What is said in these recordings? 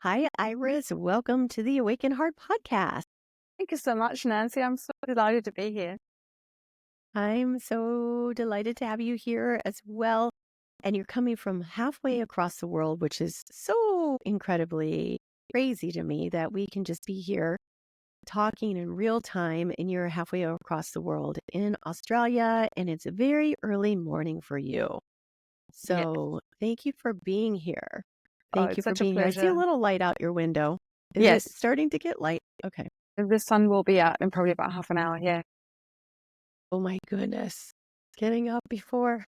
Hi, Iris. Welcome to the Awaken Heart podcast. Thank you so much, Nancy. I'm so delighted to be here. I'm so delighted to have you here as well. And you're coming from halfway across the world, which is so incredibly crazy to me that we can just be here talking in real time and you're halfway across the world in Australia and it's a very early morning for you. Yeah. So thank you for being here. Oh, Thank you it's for such a being here. I see a pleasure. little light out your window. Is it Yes, starting to get light? Okay. the sun will be out in probably about half an hour. Yeah. Oh my goodness. Getting up before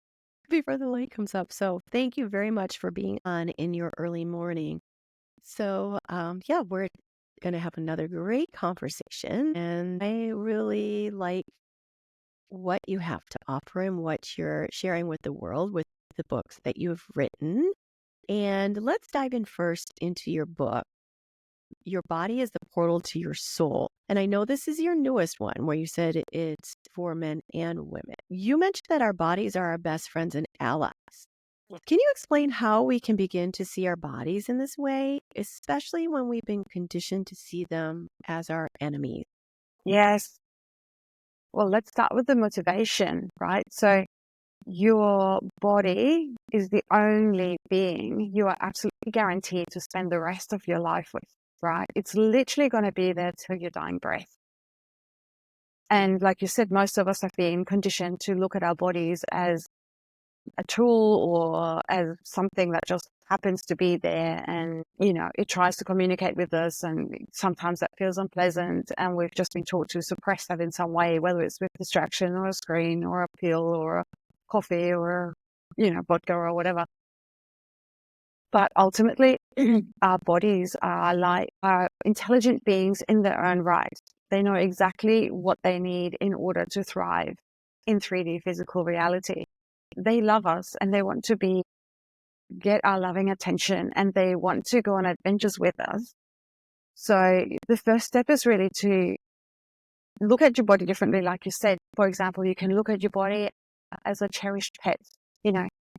the light comes up. So thank you very much for being on in your early morning. So yeah, we're gonna have another great conversation. And I really like what you have to offer and what you're sharing with the world with the books that you've written. And let's dive in first into your book. Your body is the portal to your soul. And I know this is your newest one where you said it's for men and women. You mentioned that our bodies are our best friends and allies. Can you explain how we can begin to see our bodies in this way, especially when we've been conditioned to see them as our enemies? Yes. Well, let's start with the motivation, right? So your body is the only being you are absolutely guaranteed to spend the rest of your life with, right? It's literally going to be there till your dying breath. And like you said, most of us have been conditioned to look at our bodies as a tool or as something that just happens to be there, and it tries to communicate with us, and sometimes that feels unpleasant, and we've just been taught to suppress that in some way, whether it's with distraction or a screen or a pill or a coffee or vodka or whatever. But ultimately our bodies are intelligent beings in their own right. They know exactly what they need in order to thrive in 3D physical reality. They love us and they want to get our loving attention, and they want to go on adventures with us. So the first step is really to look at your body differently. Like you said, for example, you can look at your body as a cherished pet.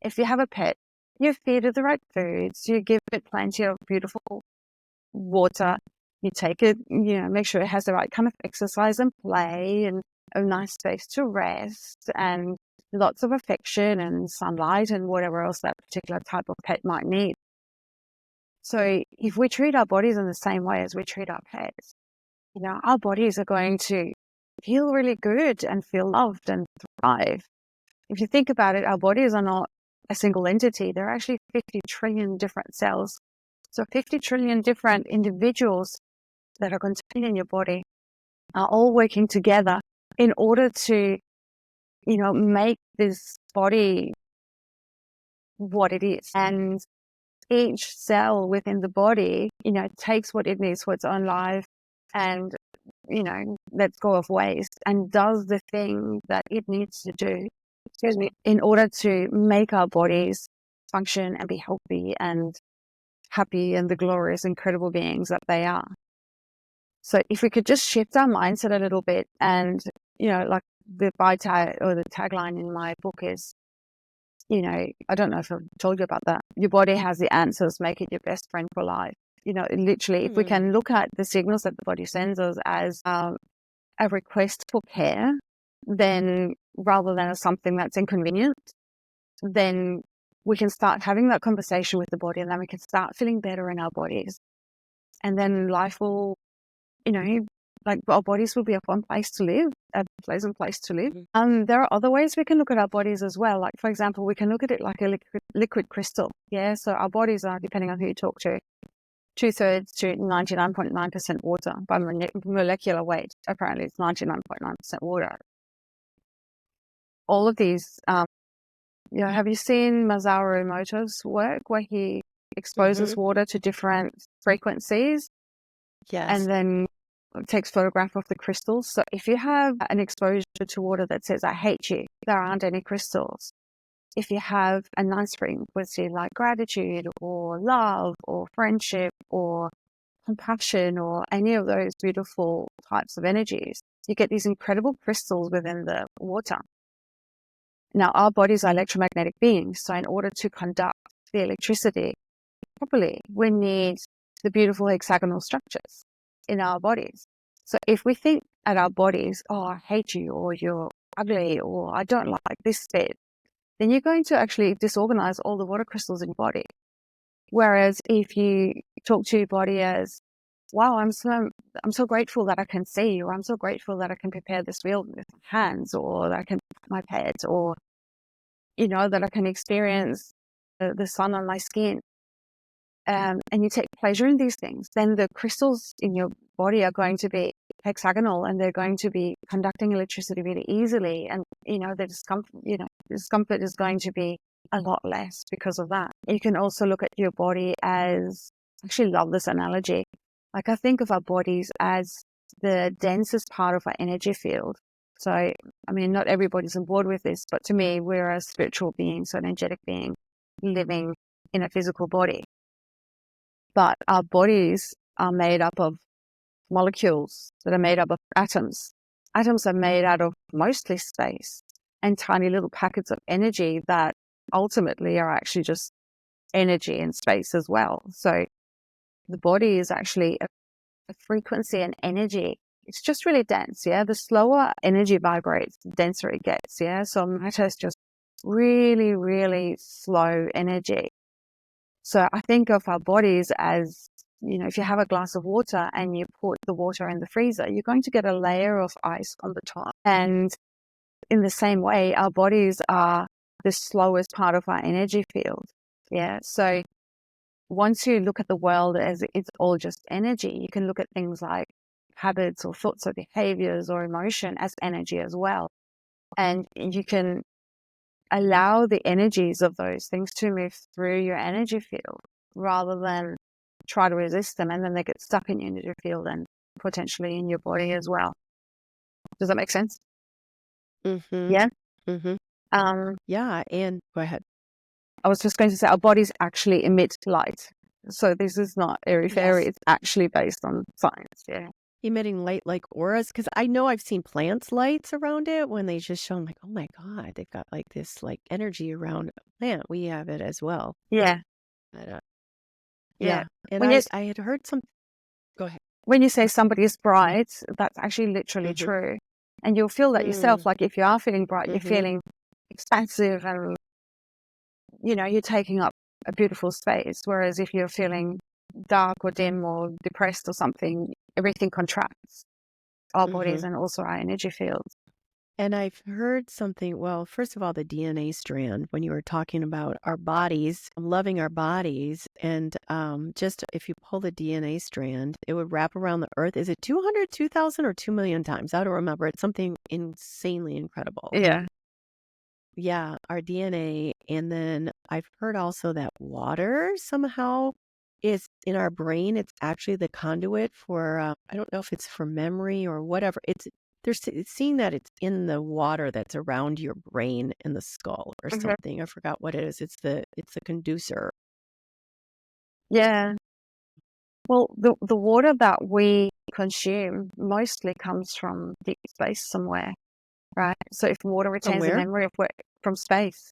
If you have a pet, you feed it the right foods, you give it plenty of beautiful water, you take it, make sure it has the right kind of exercise and play and a nice space to rest and lots of affection and sunlight and whatever else that particular type of pet might need. So if we treat our bodies in the same way as we treat our pets, our bodies are going to feel really good and feel loved and thrive. If you think about it, our bodies are not a single entity. They're actually 50 trillion different cells. So 50 trillion different individuals that are contained in your body are all working together in order to, make this body what it is. And each cell within the body, takes what it needs for its own life and, lets go of waste and does the thing that it needs to do, in order to make our bodies function and be healthy and happy and the glorious, incredible beings that they are. So if we could just shift our mindset a little bit, and, like the tagline in my book is, I don't know if I've told you about that. Your body has the answers, make it your best friend for life. Literally, if we can look at the signals that the body sends us as a request for care, then rather than as something that's inconvenient, then we can start having that conversation with the body, and then we can start feeling better in our bodies. And then life will, like our bodies will be a fun place to live, a pleasant place to live. There are other ways we can look at our bodies as well. Like, for example, we can look at it like a liquid crystal. Yeah. So our bodies are, depending on who you talk to, 2/3 to 99.9% water by molecular weight. Apparently it's 99.9% water. All of these, have you seen Masaru Emoto's work where he exposes water to different frequencies? Yes. And then takes photograph of the crystals. So if you have an exposure to water that says, I hate you, there aren't any crystals. If you have a nice frequency like gratitude or love or friendship or compassion or any of those beautiful types of energies, you get these incredible crystals within the water. Now, our bodies are electromagnetic beings. So in order to conduct the electricity properly, we need the beautiful hexagonal structures in our bodies. So if we think at our bodies, oh, I hate you, or you're ugly, or I don't like this bit, then you're going to actually disorganize all the water crystals in your body. Whereas if you talk to your body as, wow, I'm so grateful that I can see, or I'm so grateful that I can prepare this meal with my hands, or that I can pet my pet, or, that I can experience the sun on my skin. And you take pleasure in these things, then the crystals in your body are going to be hexagonal, and they're going to be conducting electricity really easily. And, the discomfort is going to be a lot less because of that. You can also look at your body as, I actually love this analogy. Like, I think of our bodies as the densest part of our energy field. So, I mean, not everybody's on board with this, but to me, we're a spiritual being, so an energetic being living in a physical body. But our bodies are made up of molecules that are made up of atoms. Atoms are made out of mostly space and tiny little packets of energy that ultimately are actually just energy and space as well. So the body is actually a frequency and energy. It's just really dense, yeah? The slower energy vibrates, the denser it gets, yeah? So matter is just really, really slow energy. So I think of our bodies as, if you have a glass of water and you put the water in the freezer, you're going to get a layer of ice on the top. And in the same way, our bodies are the slowest part of our energy field. Yeah. So once you look at the world as it's all just energy, you can look at things like habits or thoughts or behaviors or emotion as energy as well. And you can allow the energies of those things to move through your energy field rather than try to resist them, and then they get stuck in your energy field and potentially in your body as well. Does that make sense? Mm-hmm. Yeah. Mm-hmm. Um, Yeah. And go ahead. I was just going to say our bodies actually emit light. So this is not airy fairy. Yes. It's actually based on science. Yeah. Emitting light like auras, because I know I've seen plants lights around it when they just show, I'm like, oh my God, they've got like this like energy around a plant. We have it as well. Yeah. But, Yeah. yeah. And When you, I had heard some, go ahead. when you say somebody is bright, that's actually literally Mm-hmm. true. And you'll feel that yourself. Like if you are feeling bright, you're Mm-hmm. feeling expansive and you're taking up a beautiful space. Whereas if you're feeling dark or dim or depressed or something, everything contracts our Mm-hmm. bodies and also our energy fields. And I've heard something, well, first of all, the DNA strand, when you were talking about our bodies, loving our bodies, and just if you pull the DNA strand, it would wrap around the earth. Is it 200, 2,000, or 2 million times? I don't remember. It's something insanely incredible. Yeah. Yeah, our DNA. And then I've heard also that water somehow is in our brain. It's actually the conduit for, I don't know if it's for memory or whatever. It's seeing that it's in the water that's around your brain in the skull or Mhm. something. I forgot what it is. It's the conducer. Yeah. Well, the water that we consume mostly comes from deep space somewhere, right? So if water retains a Somewhere. memory of where from space,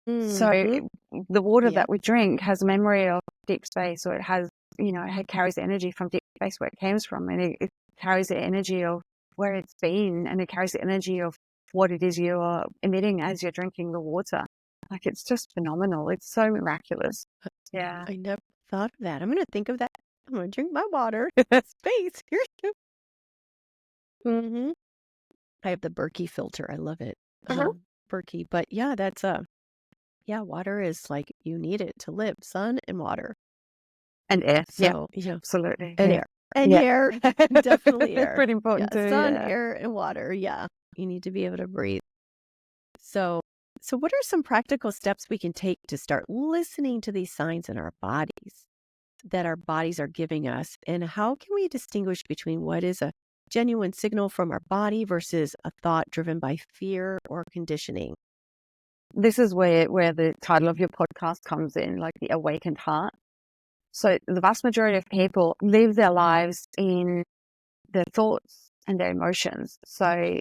so Mm-hmm. the water Yeah. that we drink has a memory of deep space, or it has, it carries energy from deep space where it came from, and it carries the energy of where it's been, and it carries the energy of what it is you're emitting as you're drinking the water. Like, it's just phenomenal. It's so miraculous. Yeah. I never thought of that. I'm going to think of that. I'm going to drink my water. Space. Here. Mm-hmm. I have the Berkey filter. I love it. Mhm. Berkey. But yeah, that's yeah, water is like you need it to live. Sun and water. And air. Yeah, So, yeah, absolutely. and Yeah. air. And Yeah. air. Definitely It's air. pretty Yeah, important too. sun, Yeah. air, and water. Yeah. You need to be able to breathe. So, so what are some practical steps we can take to start listening to these signs in our bodies that our bodies are giving us? And how can we distinguish between what is a genuine signal from our body versus a thought driven by fear or conditioning? This is where the title of your podcast comes in, like the awakened heart. So the vast majority of people live their lives in their thoughts and their emotions. So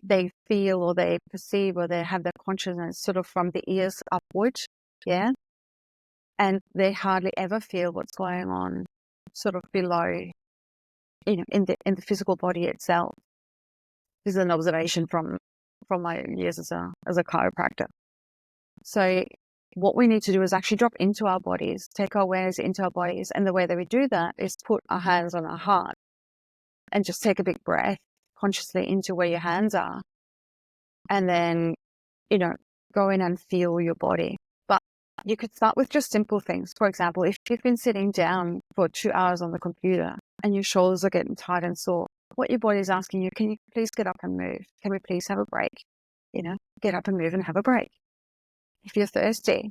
they feel or they perceive or they have their consciousness sort of from the ears upward. Yeah. and they hardly ever feel what's going on sort of below, in the physical body itself. This is an observation from my years as a chiropractor. So what we need to do is actually drop into our bodies, take our awareness into our bodies. And the way that we do that is put our hands on our heart and just take a big breath consciously into where your hands are. And then, go in and feel your body. But you could start with just simple things. For example, if you've been sitting down for 2 hours on the computer and your shoulders are getting tight and sore, what your body is asking you, can you please get up and move? Can we please have a break? Get up and move and have a break. If you're thirsty,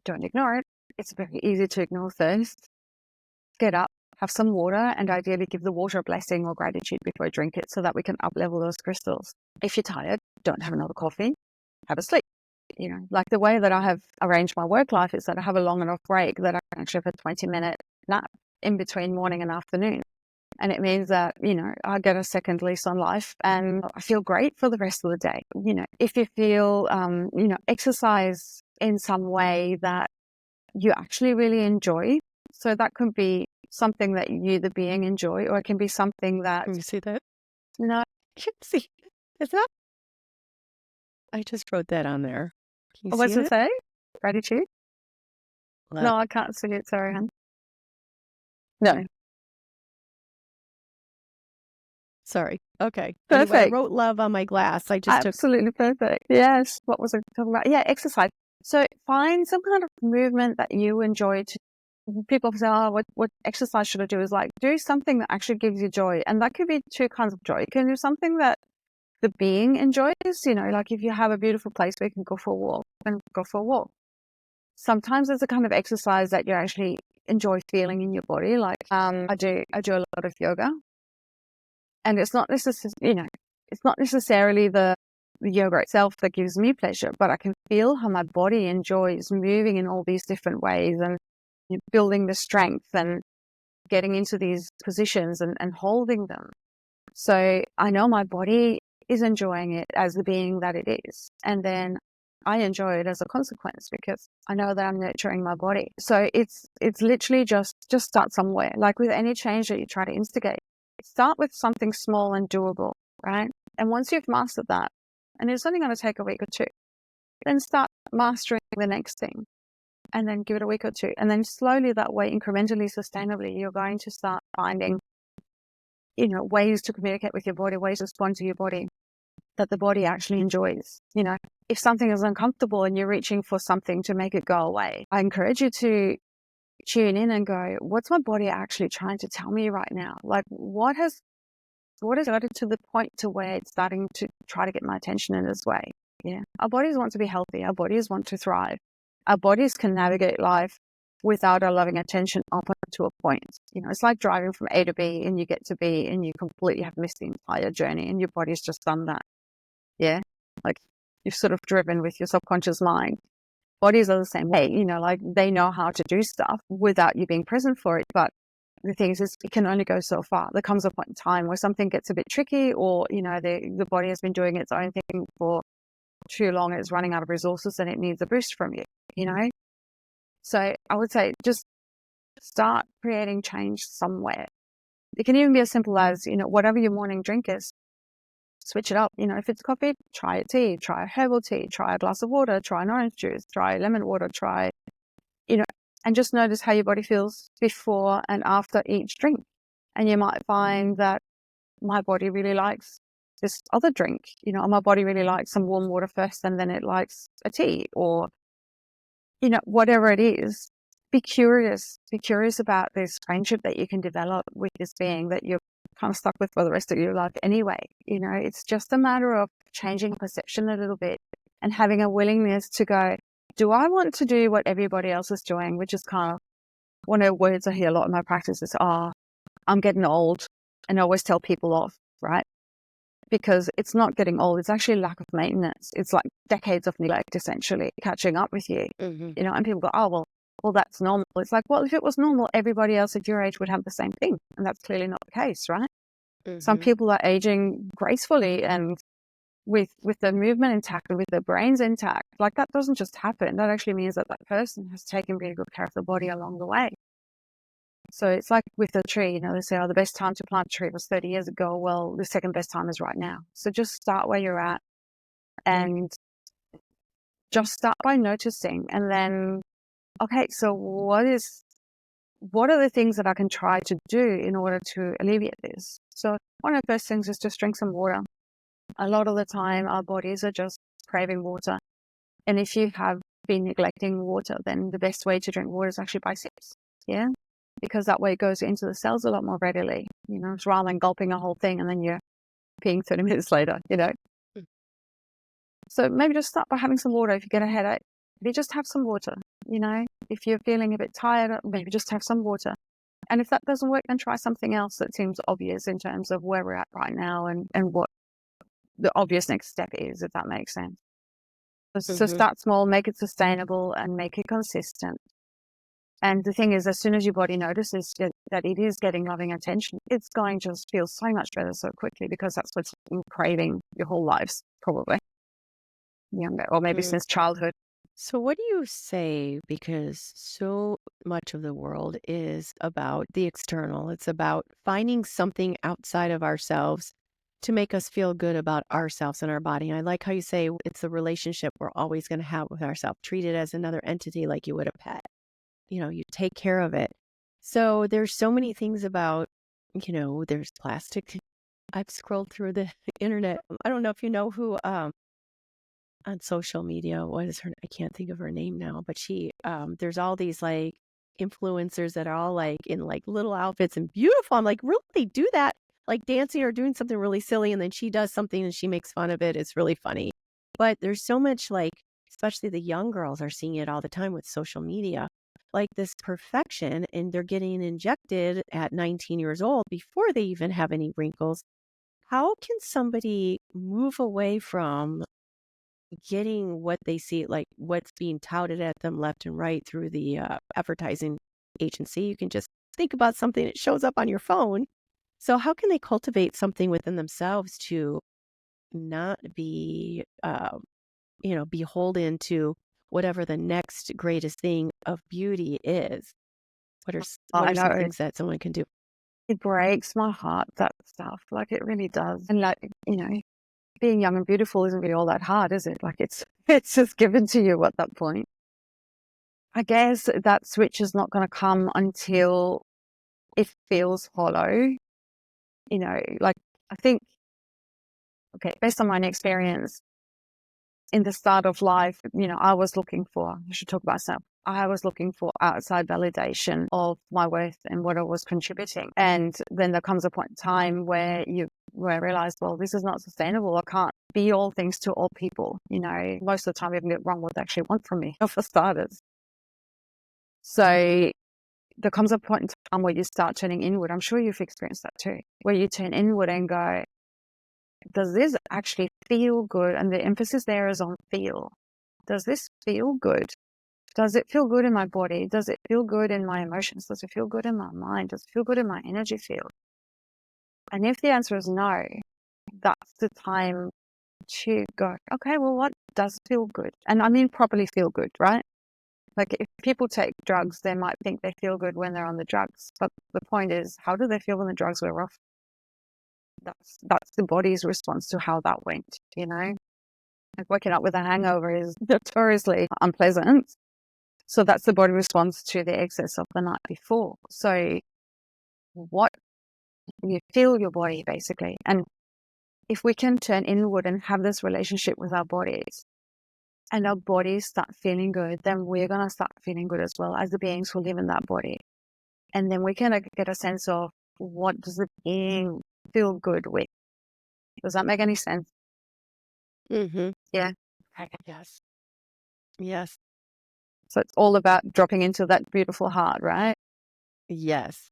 don't ignore it. It's very easy to ignore thirst. Get up, have some water, and ideally give the water a blessing or gratitude before you drink it so that we can up-level those crystals. If you're tired, don't have another coffee. Have a sleep. Like the way that I have arranged my work life is that I have a long enough break that I can actually have a 20-minute nap in between morning and afternoon. And it means that, I get a second lease on life and I feel great for the rest of the day. If you feel, exercise in some way that you actually really enjoy. So that could be something that you, the being, enjoy, or it can be something that... Can you see that? No. I can't see. Is that? I just wrote that on there. Can you What's see it say? Gratitude? Love. No, I can't see it. Sorry, hon. No. Sorry. Okay. Perfect. Anyway, I wrote love on my glass. I just Absolutely perfect. Yes. What was I talking about? Yeah, exercise. So find some kind of movement that you enjoy. People say, oh, what exercise should I do? Is like, do something that actually gives you joy. And that could be two kinds of joy. You can do something that the being enjoys, like if you have a beautiful place where you can go for a walk, then go for a walk. Sometimes there's a kind of exercise that you actually enjoy feeling in your body. Like I do a lot of yoga, and it's not necessarily, it's not necessarily the yoga itself that gives me pleasure, but I can feel how my body enjoys moving in all these different ways and building the strength and getting into these positions and holding them. So I know my body is enjoying it as the being that it is. And then I enjoy it as a consequence because I know that I'm nurturing my body. So it's literally just start somewhere. Like with any change that you try to instigate, start with something small and doable, right? And once you've mastered that, and it's only going to take a week or two, then start mastering the next thing. And then give it a week or two. And then slowly that way, incrementally, sustainably, you're going to start finding, ways to communicate with your body, ways to respond to your body that the body actually enjoys. If something is uncomfortable and you're reaching for something to make it go away, I encourage you to tune in and go, what's my body actually trying to tell me right now? Like what has got it to the point to where it's starting to try to get my attention in this way? Yeah. Our bodies want to be healthy. Our bodies want to thrive. Our bodies can navigate life without our loving attention up to a point. It's like driving from A to B and you get to B and you completely have missed the entire journey and your body's just done that. Yeah. Like you've sort of driven with your subconscious mind. Bodies are the same way, like they know how to do stuff without you being present for it. But the thing is it can only go so far. There comes a point in time where something gets a bit tricky or, the body has been doing its own thing for too long. It's running out of resources and it needs a boost from you, So I would say just start creating change somewhere. It can even be as simple as, whatever your morning drink is, switch it up. If it's coffee, try a tea, try a herbal tea, try a glass of water, try an orange juice, try lemon water, try, and just notice how your body feels before and after each drink. And you might find that my body really likes this other drink, my body really likes some warm water first and then it likes a tea or, whatever it is. Be curious about this friendship that you can develop with this being that you're kind of stuck with for the rest of your life anyway. It's just a matter of changing perception a little bit and having a willingness to go, do I want to do what everybody else is doing? Which is kind of one of the words I hear a lot in my practice is, I'm getting old. And I always tell people off, right? Because it's not getting old. It's actually lack of maintenance. It's like decades of neglect, essentially, catching up with you. Mm-hmm. And people go, oh, well, that's normal. It's like, well, if it was normal, everybody else at your age would have the same thing. And that's clearly not the case, right? Mm-hmm. Some people are aging gracefully and with the movement intact and with the brains intact, like that doesn't just happen. That actually means that that person has taken really good care of the body along the way. So it's like with a tree, they say, oh, the best time to plant a tree was 30 years ago. Well, the second best time is right now. So just start where you're at and just start by noticing. And then, okay, so what are the things that I can try to do in order to alleviate this? So one of the first things is just drink some water. A lot of the time, our bodies are just craving water. And if you have been neglecting water, then the best way to drink water is actually by sips. Yeah. Because that way it goes into the cells a lot more readily, rather than gulping a whole thing and then you're peeing 30 minutes later. Mm. So maybe just start by having some water. If you get a headache, maybe just have some water. If you're feeling a bit tired, maybe just have some water. And if that doesn't work, then try something else that seems obvious in terms of where we're at right now and what the obvious next step is, if that makes sense. So Mm-hmm. start small, make it sustainable, and make it consistent. And the thing is, as soon as your body notices that it is getting loving attention, it's going to just feel so much better so quickly, because that's what's been craving your whole lives, probably. Or maybe Mm. since childhood. So, what do you say? Because so much of the world is about the external, it's about finding something outside of ourselves to make us feel good about ourselves and our body. And I like how you say it's the relationship we're always going to have with ourselves. Treat it as another entity like you would a pet. You take care of it. So there's so many things about, there's plastic. I've scrolled through the internet. I don't know if you know who on social media, what is her, I can't think of her name now, but she there's all these like influencers that are all like in like little outfits and beautiful. I'm like, really? They do that? Like dancing or doing something really silly, and then she does something and she makes fun of it. It's really funny. But there's so much like, especially the young girls are seeing it all the time with social media, like this perfection, and they're getting injected at 19 years old before they even have any wrinkles. How can somebody move away from getting what they see, like what's being touted at them left and right through the advertising agency? You can just think about something that shows up on your phone. So, how can they cultivate something within themselves to not be, beholden to whatever the next greatest thing of beauty is? What I are some know things that someone can do? it breaks my heart, that stuff. Like it really does. And like, being young and beautiful isn't really all that hard, is it? Like it's just given to you at that point. I guess that switch is not going to come until it feels hollow. Like I think, okay, based on my experience in the start of life, I should talk about myself. I was looking for outside validation of my worth and what I was contributing. And then there comes a point in time where I realized, well, this is not sustainable. I can't be all things to all people. Most of the time, I even get wrong what they actually want from me, for starters. So there comes a point in time where you start turning inward. I'm sure you've experienced that too, where you turn inward and go, does this actually feel good? And the emphasis there is on feel. Does this feel good? Does it feel good in my body? Does it feel good in my emotions? Does it feel good in my mind? Does it feel good in my energy field? And if the answer is no, that's the time to go, okay, well, what does feel good? And I mean properly feel good, right? Like if people take drugs, they might think they feel good when they're on the drugs. But the point is, how do they feel when the drugs wear off? That's the body's response to how that went, Like waking up with a hangover is notoriously unpleasant. So that's the body response to the excess of the night before. So what you feel your body basically. And if we can turn inward and have this relationship with our bodies and our bodies start feeling good, then we're going to start feeling good as well as the beings who live in that body. And then we can get a sense of what does the being feel good with. Does that make any sense? Mm-hmm. Yeah. Yes. Yes. So it's all about dropping into that beautiful heart, right? Yes.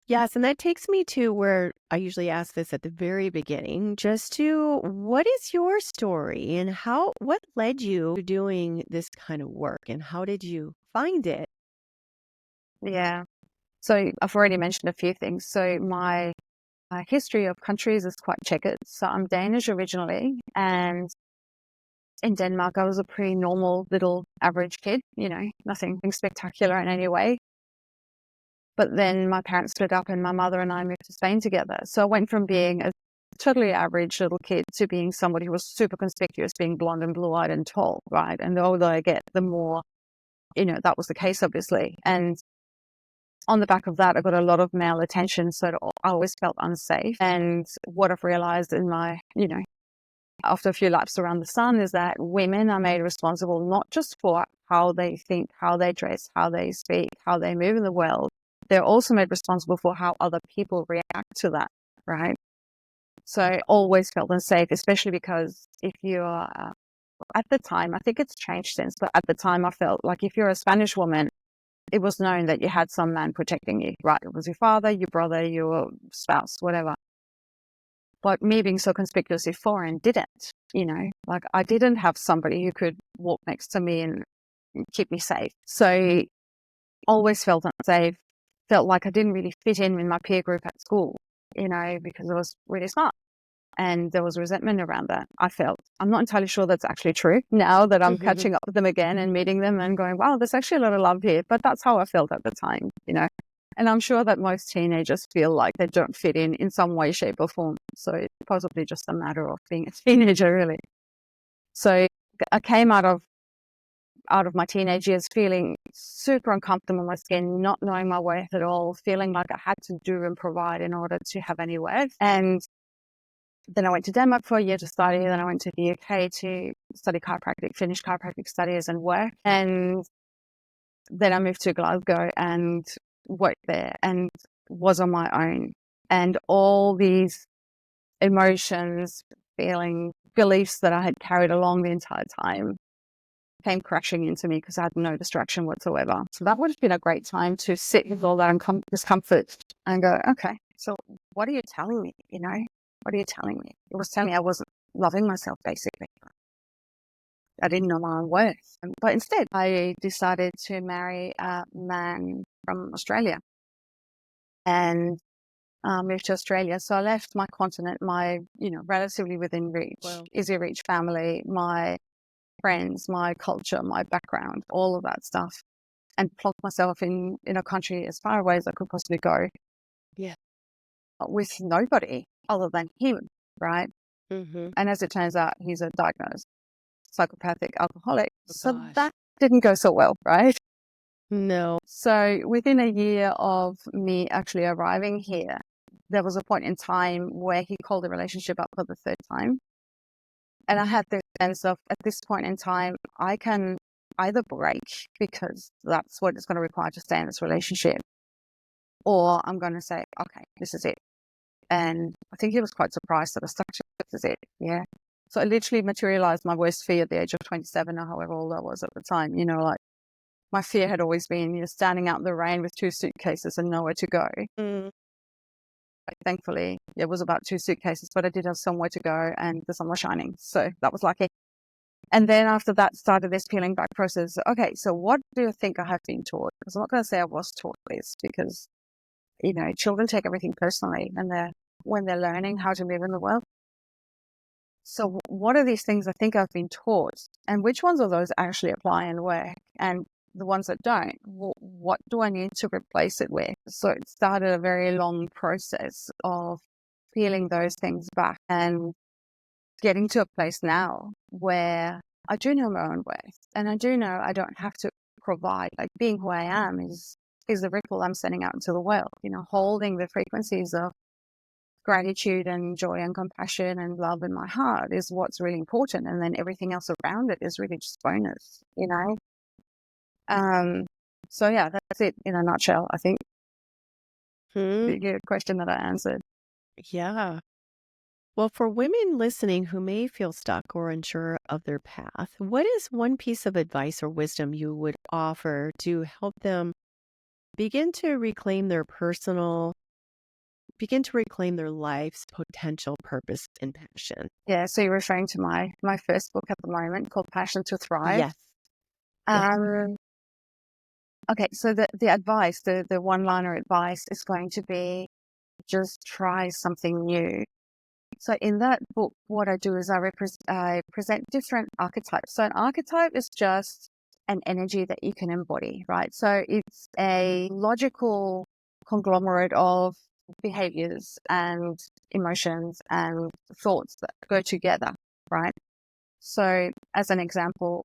Yes, and that takes me to where I usually ask this at the very beginning, just to what is your story and what led you to doing this kind of work and how did you find it? Yeah. So I've already mentioned a few things. So my history of countries is quite checkered. So I'm Danish originally, and in Denmark, I was a pretty normal little average kid, nothing spectacular in any way. But then my parents split up and my mother and I moved to Spain together. So I went from being a totally average little kid to being somebody who was super conspicuous, being blonde and blue-eyed and tall, right? And the older I get, the more, that was the case, obviously. And on the back of that, I got a lot of male attention. So I always felt unsafe. And what I've realized in my, after a few laps around the sun is that women are made responsible not just for how they think, how they dress, how they speak, how they move in the world. They're also made responsible for how other people react to that, right? So I always felt unsafe, especially because if you're, at the time, I think it's changed since, but at the time I felt like if you're a Spanish woman, it was known that you had some man protecting you, right? It was your father, your brother, your spouse, whatever. But me being so conspicuously foreign didn't, like I didn't have somebody who could walk next to me and keep me safe. So always felt unsafe, felt like I didn't really fit in my peer group at school, because I was really smart. And there was resentment around that. I felt, I'm not entirely sure that's actually true now that I'm catching up with them again and meeting them and going, wow, there's actually a lot of love here. But that's how I felt at the time, And I'm sure that most teenagers feel like they don't fit in some way, shape or form. So it's possibly just a matter of being a teenager, really. So I came out of my teenage years feeling super uncomfortable in my skin, not knowing my worth at all, feeling like I had to do and provide in order to have any worth. And then I went to Denmark for a year to study. Then I went to the UK to study chiropractic, finish chiropractic studies and work. And then I moved to Glasgow and worked there and was on my own. And all these emotions, feeling, beliefs that I had carried along the entire time came crashing into me because I had no distraction whatsoever. So that would have been a great time to sit with all that discomfort and go, okay, so what are you telling me? What are you telling me? It was telling me I wasn't loving myself, basically. I didn't know my own worth. But instead, I decided to marry a man from Australia and moved to Australia. So I left my continent, my, relatively within reach, easy reach family, my friends, my culture, my background, all of that stuff, and plonked myself in a country as far away as I could possibly go. Yeah. With nobody other than him, right? Mm-hmm. And as it turns out, he's a diagnosed psychopathic alcoholic. Oh, so gosh. that didn't go so well, right? No. So within a year of me actually arriving here, there was a point in time where he called the relationship up for the third time. And I had the sense of, at this point in time, I can either break because that's what it's going to require to stay in this relationship, or I'm going to say, okay, this is it. And I think he was quite surprised that I stuck to it. This is it. Yeah. So I literally materialized my worst fear at the age of 27 or however old I was at the time. Like my fear had always been, standing out in the rain with 2 suitcases and nowhere to go. Mm. Thankfully, it was about 2 suitcases, but I did have somewhere to go and the sun was shining. So that was lucky. And then after that started this peeling back process. Okay, so what do you think I have been taught? Because I'm not going to say I was taught this because, children take everything personally and when they're learning how to live in the world. So what are these things I think I've been taught, and which ones of those actually apply and work? And the ones that don't, what do I need to replace it with? So it started a very long process of peeling those things back and getting to a place now where I do know my own worth, and I do know I don't have to provide. Like being who I am is the ripple I'm sending out into the world, holding the frequencies of gratitude and joy and compassion and love in my heart is what's really important. And then everything else around it is really just bonus, So yeah, that's it in a nutshell, I think. The question that I answered. Yeah. Well, for women listening who may feel stuck or unsure of their path, what is one piece of advice or wisdom you would offer to help them begin to reclaim their life's potential purpose and passion? Yeah, so you're referring to my first book at the moment called Passion to Thrive. Yes. Yes. Okay, so the advice, the one-liner advice is going to be just try something new. So in that book, what I do is I present different archetypes. So an archetype is just an energy that you can embody, right? So it's a logical conglomerate of behaviors and emotions and thoughts that go together, right? So as an example,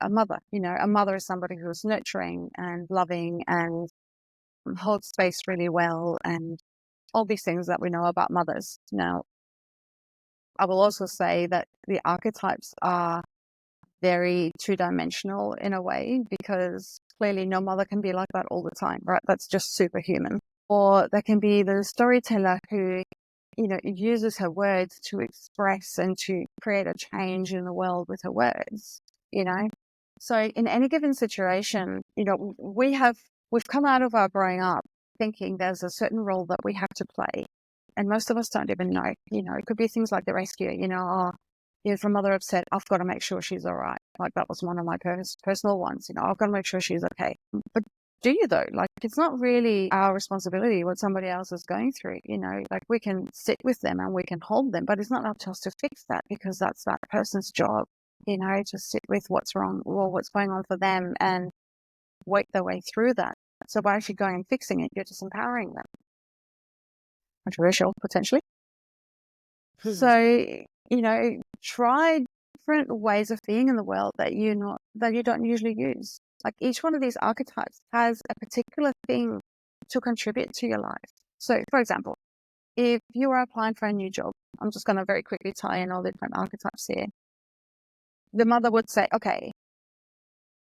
a mother, a mother is somebody who is nurturing and loving and holds space really well and all these things that we know about mothers. Now, I will also say that the archetypes are very two-dimensional in a way, because clearly no mother can be like that all the time, right? That's just superhuman. Or there can be the storyteller who, uses her words to express and to create a change in the world with her words, So in any given situation, we've come out of our growing up thinking there's a certain role that we have to play. And most of us don't even know, it could be things like the rescue, if a mother upset, I've got to make sure she's all right. Like that was one of my personal ones, I've got to make sure she's okay. But do you though? Like, it's not really our responsibility what somebody else is going through, like we can sit with them and we can hold them, but it's not up to us to fix that, because that's that person's job, to sit with what's wrong or what's going on for them and work their way through that. So by actually going and fixing it, you're just empowering them. Controversial, potentially. So, try different ways of being in the world that you don't usually use. Like each one of these archetypes has a particular thing to contribute to your life. So, for example, if you are applying for a new job, I'm just going to very quickly tie in all the different archetypes here. The mother would say, okay,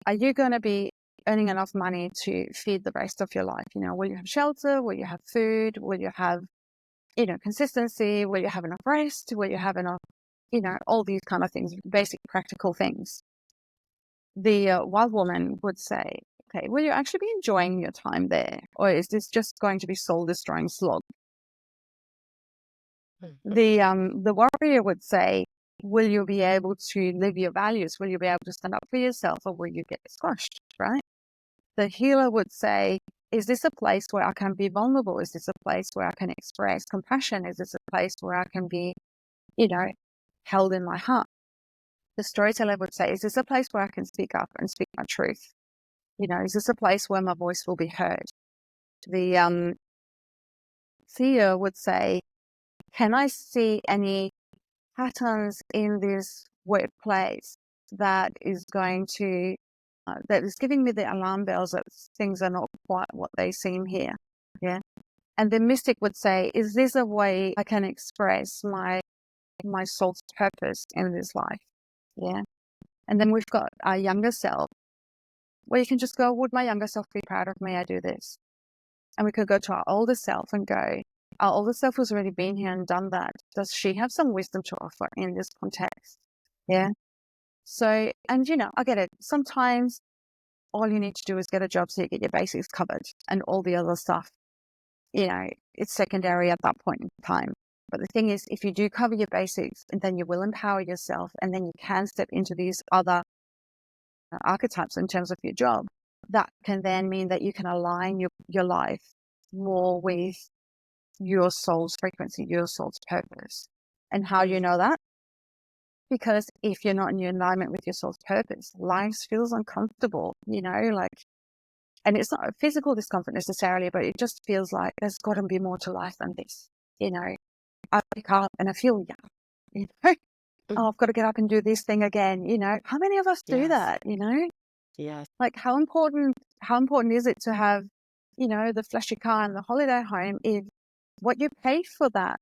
are you going to be earning enough money to feed the rest of your life? Will you have shelter? Will you have food? Will you have consistency? Will you have enough rest? Will you have enough, all these kind of things, basic practical things. The wild woman would say, okay, will you actually be enjoying your time there? Or is this just going to be soul destroying slog? The warrior would say, will you be able to live your values? Will you be able to stand up for yourself, or will you get squashed, right? The healer would say, is this a place where I can be vulnerable? Is this a place where I can express compassion? Is this a place where I can be, held in my heart? The storyteller would say, is this a place where I can speak up and speak my truth? Is this a place where my voice will be heard? The seer would say, can I see any patterns in this workplace that is going to, that is giving me the alarm bells that things are not quite what they seem here? Yeah. And the mystic would say, is this a way I can express my soul's purpose in this life? Yeah. And then we've got our younger self, where you can just go, would my younger self be proud of me? I do this. And we could go to our older self and go, our older self who's already been here and done that. Does she have some wisdom to offer in this context? Yeah. So, and I get it. Sometimes all you need to do is get a job so you get your basics covered, and all the other stuff, it's secondary at that point in time. But the thing is, if you do cover your basics, and then you will empower yourself, and then you can step into these other archetypes in terms of your job, that can then mean that you can align your life more with your soul's frequency, your soul's purpose. And how do you know that? Because if you're not in your alignment with your soul's purpose, life feels uncomfortable, and it's not a physical discomfort necessarily, but it just feels like there's got to be more to life than this. I wake up and I feel, oh, I've got to get up and do this thing again. How many of us do that? Yes. Like how important is it to have, the flashy car and the holiday home if what you pay for that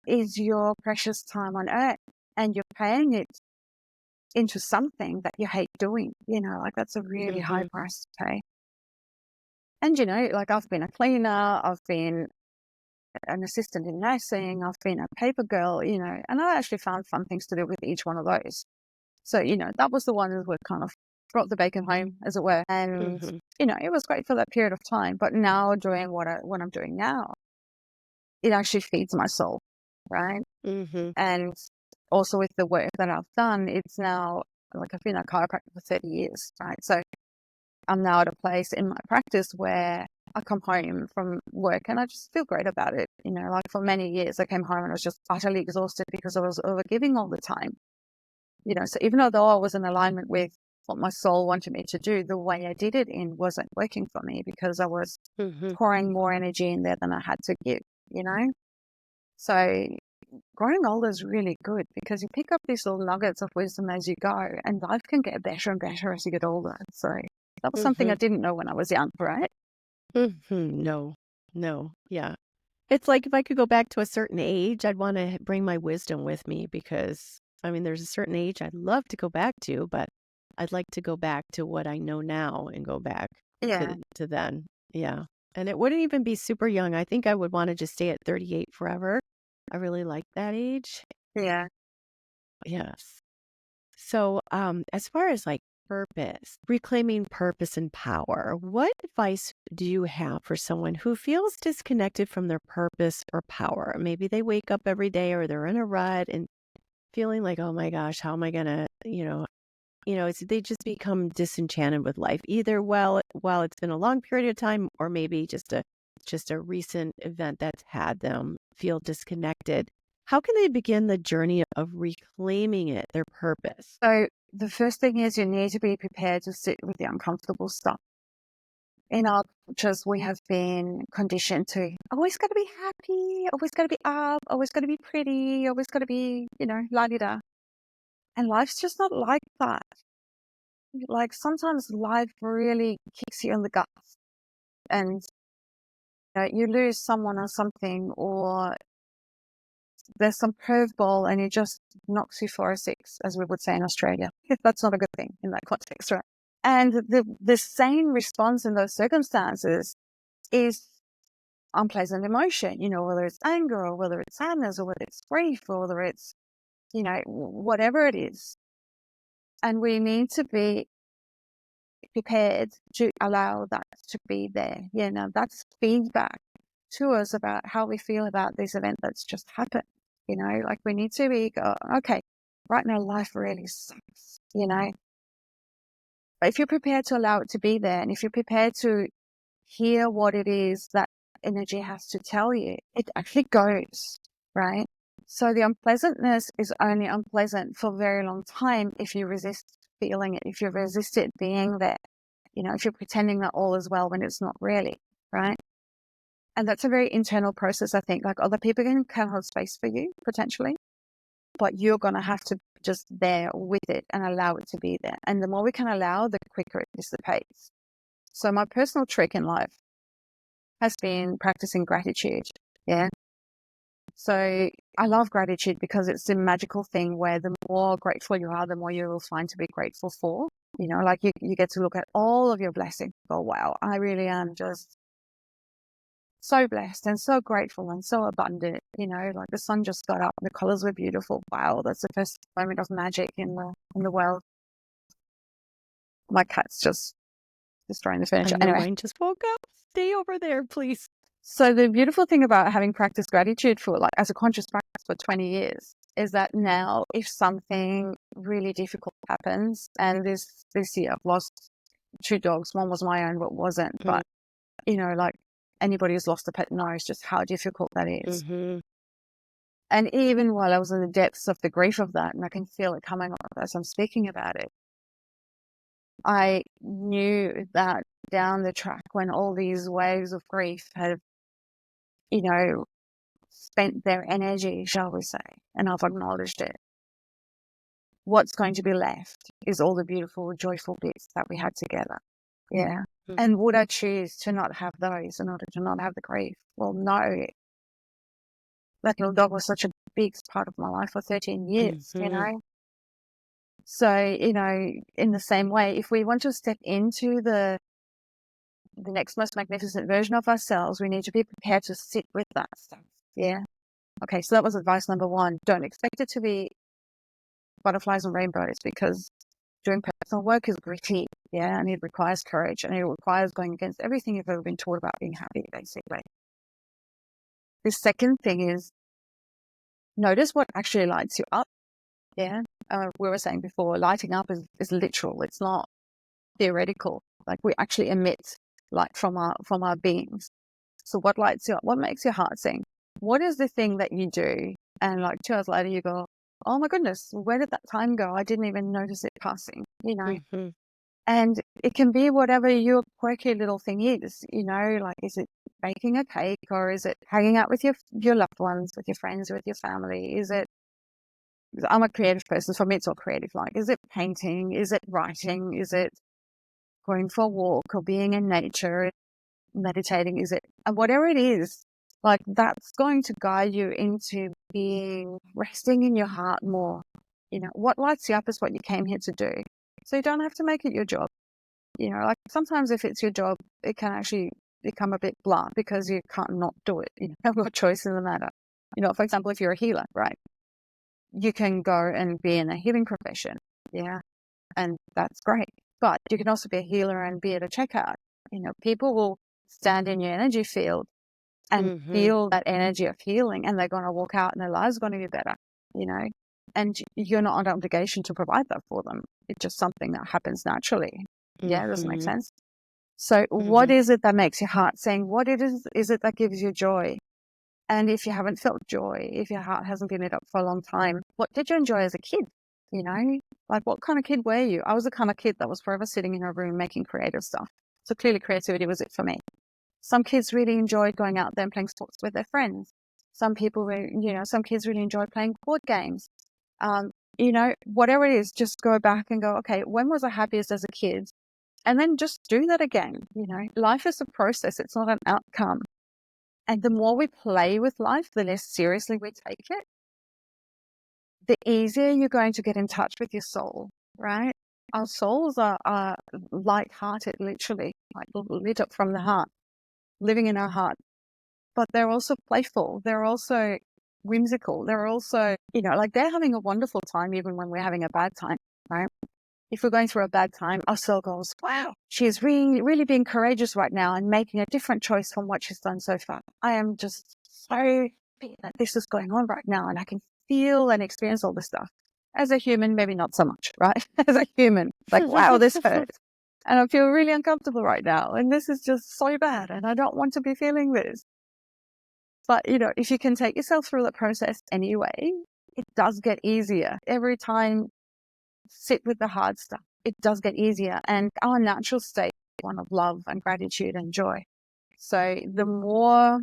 is your precious time on earth, and you're paying it into something that you hate doing, that's a really high price to pay. And, I've been a cleaner, I've been an assistant in nursing, I've been a paper girl, and I actually found fun things to do with each one of those. So, that was the one that kind of brought the bacon home, as it were. And, it was great for that period of time. But now doing what I'm doing now, it actually feeds my soul, right? And also with the work that I've done, it's now, I've been a chiropractor for 30 years, right? So I'm now at a place in my practice where I come home from work and I just feel great about it. Like for many years, I came home and I was just utterly exhausted because I was overgiving all the time. So even though I was in alignment with what my soul wanted me to do, the way I did it in wasn't working for me because I was Mm-hmm. pouring more energy in there than I had to give. So growing older is really good because you pick up these little nuggets of wisdom as you go, and life can get better and better as you get older. So that was something Mm-hmm. I didn't know when I was young, right? Mm-hmm. No. Yeah. It's like if I could go back to a certain age, I'd want to bring my wisdom with me because, I mean, there's a certain age I'd love to go back to, but I'd like to go back to what I know now and go back Yeah, to then. Yeah. And it wouldn't even be super young. I think I would want to just stay at 38 forever. I really like that age. yeah. Yes. So, as far as like purpose, reclaiming purpose and power, what advice do you have for someone who feels disconnected from their purpose or power? Maybe they wake up every day or they're in a rut and feeling like, oh my gosh, how am I gonna, they just become disenchanted with life, either while it's been a long period of time, or maybe just a recent event that's had them feel disconnected. How can they begin the journey of reclaiming their purpose? So the first thing is you need to be prepared to sit with the uncomfortable stuff. In our cultures, we have been conditioned to always got to be happy, always got to be up, always got to be pretty, always got to be, la-di-da. And life's just not like that. Like sometimes life really kicks you in the guts and you lose someone or something, or there's some curveball and it just knocks you for a six, as we would say in Australia. That's not a good thing in that context, right? And the sane response in those circumstances is unpleasant emotion, whether it's anger or whether it's sadness or whether it's grief or whether it's, whatever it is. And we need to be prepared to allow that to be there. That's feedback to us about how we feel about this event that's just happened. Like we need to go, okay, right now life really sucks. But if you're prepared to allow it to be there, and if you're prepared to hear what it is that energy has to tell you, it actually goes, right? So the unpleasantness is only unpleasant for a very long time if you resist feeling it, if you resist it being there, if you're pretending that all is well when it's not really, right? And that's a very internal process, I think. Like other people can hold space for you potentially, but you're going to have to just there with it and allow it to be there. And the more we can allow, the quicker it dissipates. So my personal trick in life has been practicing gratitude. Yeah. So I love gratitude because it's a magical thing where the more grateful you are, the more you will find to be grateful for. Like you get to look at all of your blessings. Oh, wow, I really am just so blessed and so grateful and so abundant. Like the sun just got up and the colors were beautiful. Wow, that's the first moment of magic in the world. My cat's just destroying the I furniture. know Anyway, mine just woke up. Stay over there, please. so the beautiful thing about having practiced gratitude for like as a conscious practice for 20 years is that now if something really difficult happens, and this year I've lost two dogs, one was my own, but wasn't, but like anybody who's lost a pet knows just how difficult that is. Mm-hmm. And even while I was in the depths of the grief of that, and I can feel it coming up as I'm speaking about it, I knew that down the track when all these waves of grief have, spent their energy, shall we say, and I've acknowledged it, what's going to be left is all the beautiful, joyful bits that we had together. Yeah. Mm-hmm. And would I choose to not have those in order to not have the grief? Well, no. That little dog was such a big part of my life for 13 years, Mm-hmm. So, in the same way, if we want to step into the next most magnificent version of ourselves, we need to be prepared to sit with that stuff. Yeah. Okay. So that was advice number one. Don't expect it to be butterflies and rainbows because doing personal work is gritty. Yeah. And it requires courage and it requires going against everything you've ever been taught about being happy, basically. The second thing is notice what actually lights you up. Yeah. We were saying before, lighting up is literal. It's not theoretical. Like we actually emit light from our beings. So what lights you up? What makes your heart sing? what is the thing that you do? And like 2 hours later, you go, oh my goodness, where did that time go? I didn't even notice it passing, you know? Mm-hmm. And it can be whatever your quirky little thing is, you know, like, is it baking a cake, or is it hanging out with your loved ones, with your friends, with your family? Is it, I'm a creative person. For me, it's all creative. Like, is it painting? Is it writing? Is it going for a walk or being in nature, meditating? Is it, and whatever it is, like, that's going to guide you into being, resting in your heart more. You know, what lights you up is what you came here to do. So you don't have to make it your job. You know, like, sometimes if it's your job, it can actually become a bit blah because you can't not do it. You have got choice in the matter. You know, for example, if you're a healer, right? You can go and be in a healing profession. Yeah. And that's great. But you can also be a healer and be at a checkout. You know, people will stand in your energy field and Mm-hmm. feel that energy of healing, and they're going to walk out and their lives going to be better, you know, and you're not under obligation to provide that for them. It's just something that happens naturally. Yeah. Does it make Mm-hmm. sense? So what Mm-hmm. is it that makes your heart sing? What is it that gives you joy? And if you haven't felt joy, if your heart hasn't been lit up for a long time, what did you enjoy as a kid? You know, like, what kind of kid were you? I was the kind of kid that was forever sitting in a room making creative stuff. So clearly creativity was it for me. Some kids really enjoyed going out there and playing sports with their friends. Some people were, you know, some kids really enjoyed playing board games. You know, whatever it is, just go back and go, okay, when was I happiest as a kid? And then just do that again. You know, life is a process. It's not an outcome. And the more we play with life, the less seriously we take it, the easier you're going to get in touch with your soul, right? Our souls are light-hearted, literally, like lit up from the heart, living in our heart. But they're also playful. They're also whimsical. They're also, you know, like, they're having a wonderful time even when we're having a bad time, right? If we're going through a bad time, our soul goes, wow, she's really, really being courageous right now and making a different choice from what she's done so far. I am just so happy that this is going on right now, and I can feel and experience all this stuff. As a human, maybe not so much, right? As a human, like, wow, this hurts. And I feel really uncomfortable right now. And this is just so bad. And I don't want to be feeling this. But, you know, if you can take yourself through that process anyway, it does get easier. Every time, sit with the hard stuff. It does get easier. And our natural state is one of love and gratitude and joy. So the more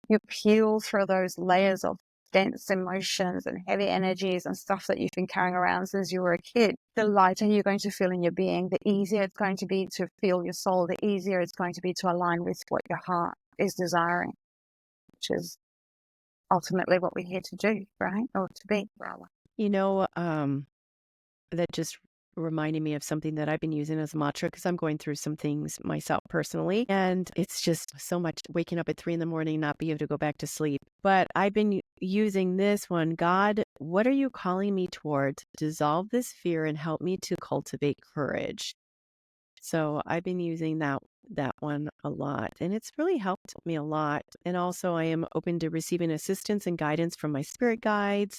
you peel through those layers of dense emotions and heavy energies and stuff that you've been carrying around since you were a kid, the lighter you're going to feel in your being, the easier it's going to be to feel your soul, the easier it's going to be to align with what your heart is desiring, which is ultimately what we're here to do, right? Or to be, rather. You know, that just reminded me of something that I've been using as a mantra because I'm going through some things myself personally. And it's just so much waking up at 3 a.m, not be able to go back to sleep. But I've been using this one. God, what are you calling me towards? Dissolve this fear and help me to cultivate courage. So I've been using that one a lot, and it's really helped me a lot. And also I am open to receiving assistance and guidance from my spirit guides.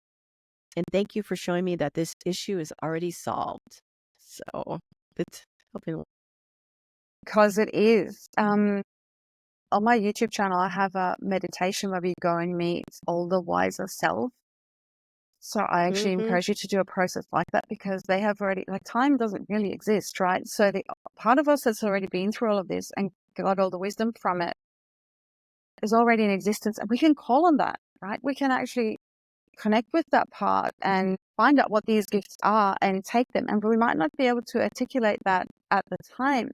And thank you for showing me that this issue is already solved. So it's helping. Because it is. On my YouTube channel, I have a meditation where we go and meet all the wiser self. So I actually Mm-hmm. encourage you to do a process like that, because they have already, like, time doesn't really exist, right? So the part of us that's already been through all of this and got all the wisdom from it is already in existence, and we can call on that, right? We can actually connect with that part and find out what these gifts are and take them. And we might not be able to articulate that at the time,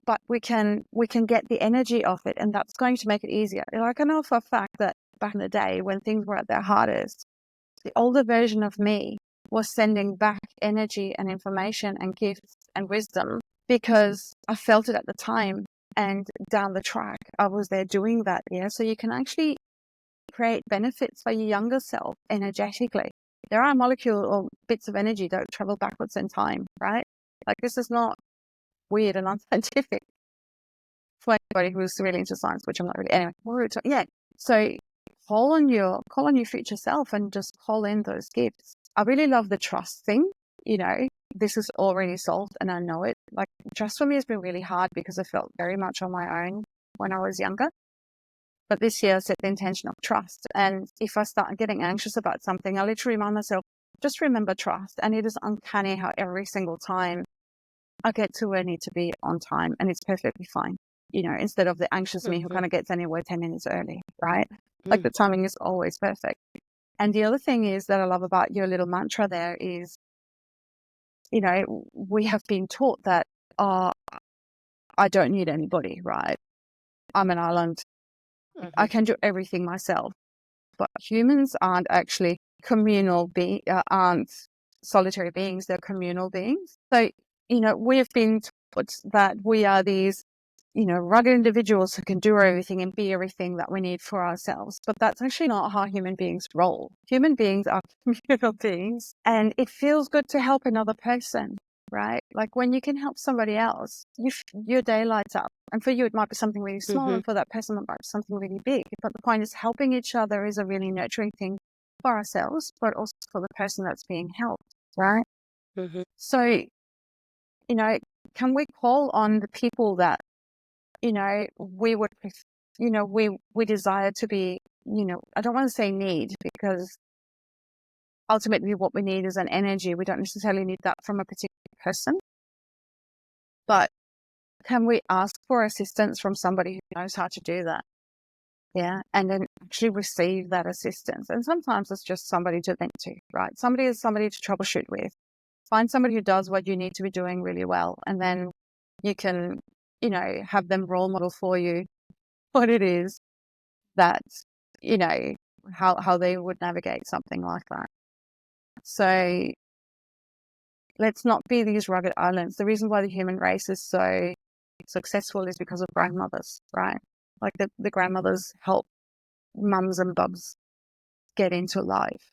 but we can get the energy of it, and that's going to make it easier. Like, I know for a fact that back in the day when things were at their hardest, the older version of me was sending back energy and information and gifts and wisdom because I felt it at the time, and down the track I was there doing that. Yeah. So you can actually create benefits for your younger self energetically. There are molecules or bits of energy that travel backwards in time, right? Like, this is not weird and unscientific for anybody who's really into science, which I'm not really. Anyway, yeah. So call on your future self and just call in those gifts. I really love the trust thing. You know, this is already solved and I know it. Like, trust for me has been really hard because I felt very much on my own when I was younger. But this year I set the intention of trust. And if I start getting anxious about something, I literally remind myself, just remember trust. And it is uncanny how every single time I get to where I need to be on time, and it's perfectly fine. Instead of the anxious me who Mhm. kind of gets anywhere 10 minutes early, right? Like Mm. the timing is always perfect. And the other thing is that I love about your little mantra there is, we have been taught that, I don't need anybody, right? I'm an island. I Mhm. can do everything myself. But humans aren't actually aren't solitary beings. They're communal beings. So, we've been taught that we are these, rugged individuals who can do everything and be everything that we need for ourselves. But that's actually not how human beings roll. Human beings are communal beings, and it feels good to help another person, right? Like when you can help somebody else, your day lights up. And for you, it might be something really small, Mhm. and for that person, it might be something really big. But the point is, helping each other is a really nurturing thing for ourselves, but also for the person that's being helped, right? Mhm. So, can we call on the people that, we would, we desire to be, I don't want to say need, because ultimately what we need is an energy. We don't necessarily need that from a particular person, but can we ask for assistance from somebody who knows how to do that? Yeah. And then actually receive that assistance. And sometimes it's just somebody to vent to, right? Somebody is somebody to troubleshoot with. Find somebody who does what you need to be doing really well. And then you can, have them role model for you what it is that, you know, how they would navigate something like that. So let's not be these rugged islands. The reason why the human race is so successful is because of grandmothers, right? Like the grandmothers help mums and bubs get into life.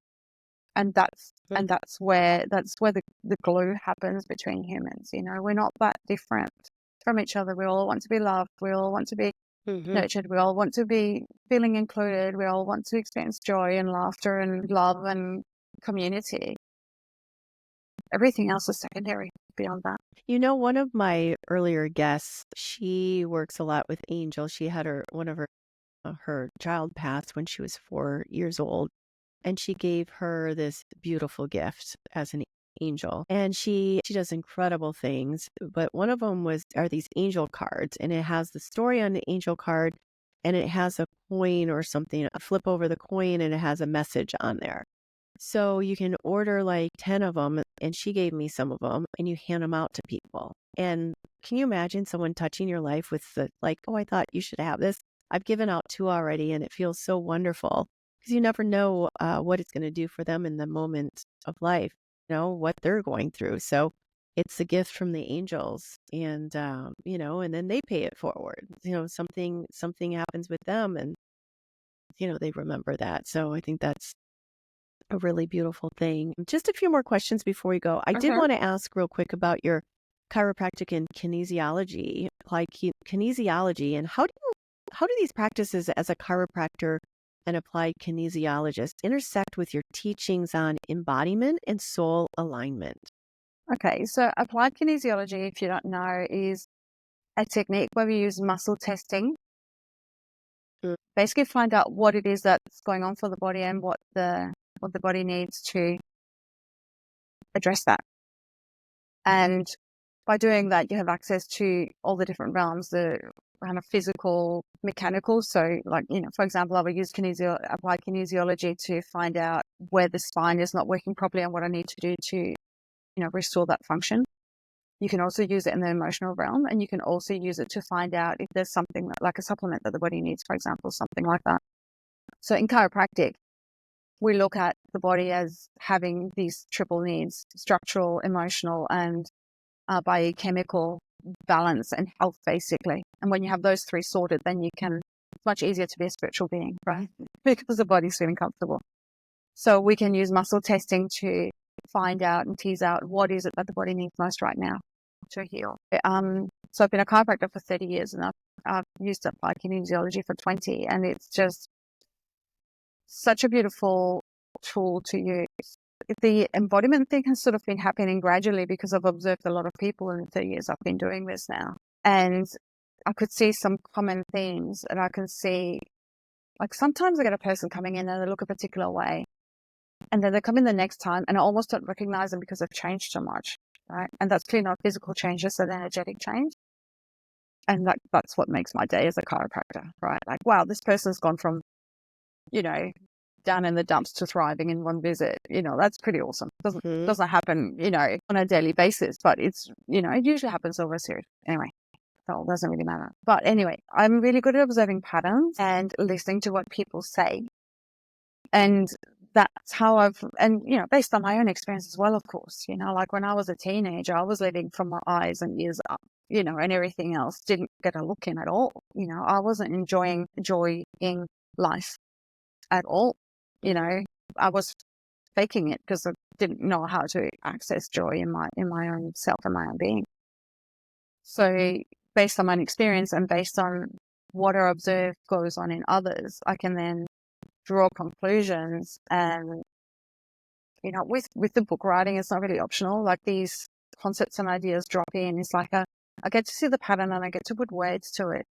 And Mhm. that's where the glue happens between humans. We're not that different from each other. We all want to be loved. We all want to be Mhm. nurtured. We all want to be feeling included. We all want to experience joy and laughter and love and community. Everything else is secondary beyond that. One of my earlier guests, she works a lot with angels. She had one of her child passed when she was 4 years old, and she gave her this beautiful gift as an angel. And she does incredible things. But one of them are these angel cards, and it has the story on the angel card, and it has a coin or something. A flip over the coin, and it has a message on there. So you can order like 10 of them, and she gave me some of them, and you hand them out to people. And can you imagine someone touching your life with like, oh, I thought you should have this. I've given out 2 already, and it feels so wonderful because you never know what it's going to do for them in the moment of life, what they're going through. So it's a gift from the angels, and and then they pay it forward. Something happens with them, and they remember that. So I think that's a really beautiful thing. Just a few more questions before we go. I did Okay. want to ask real quick about your chiropractic and applied kinesiology, and how do these practices as a chiropractor and applied kinesiologist intersect with your teachings on embodiment and soul alignment? Okay. So applied kinesiology, if you don't know, is a technique where we use muscle testing. Mm. Basically find out what it is that's going on for the body and what the body needs to address that. And by doing that, you have access to all the different realms, the kind of physical, mechanical. So like, for example, I would use applied kinesiology to find out where the spine is not working properly and what I need to do to, restore that function. You can also use it in the emotional realm, and you can also use it to find out if there's something like a supplement that the body needs, for example, something like that. So in chiropractic, we look at the body as having these triple needs: structural, emotional, and biochemical balance and health, basically. And when you have those three sorted, then it's much easier to be a spiritual being, right? Because the body's feeling comfortable. So we can use muscle testing to find out and tease out what is it that the body needs most right now to heal. So I've been a chiropractor for 30 years, and I've used applied kinesiology for 20, and it's just such a beautiful tool to use. The embodiment thing has sort of been happening gradually because I've observed a lot of people in the 30 years I've been doing this now. And I could see some common themes, and I can see Like sometimes I get a person coming in and they look a particular way, and then they come in the next time and I almost don't recognize them because they've changed so much, right? And that's clearly not physical change, just an energetic change. And that's what makes my day as a chiropractor, right? Like, wow, this person's gone from, you know, down in the dumps to thriving in one visit. You know, that's pretty awesome. Mhm. Doesn't happen, you know, on a daily basis, but it's, you know, it usually happens over a series. Anyway, so it doesn't really matter. But anyway, I'm really good at observing patterns and listening to what people say. And that's how and, you know, based on my own experience as well, of course, you know, like when I was a teenager, I was living from my eyes and ears up, you know, and everything else didn't get a look in at all. You know, I wasn't enjoying joy in life at all. You Mhm. know, I was faking it because I didn't know how to access joy in my own self and my own being. So based on my experience and based on what I observe goes on in others, I can then draw conclusions. And, you know, with the book writing, it's not really optional. Like these concepts and ideas drop in. It's like I get to see the pattern and I get to put words to it.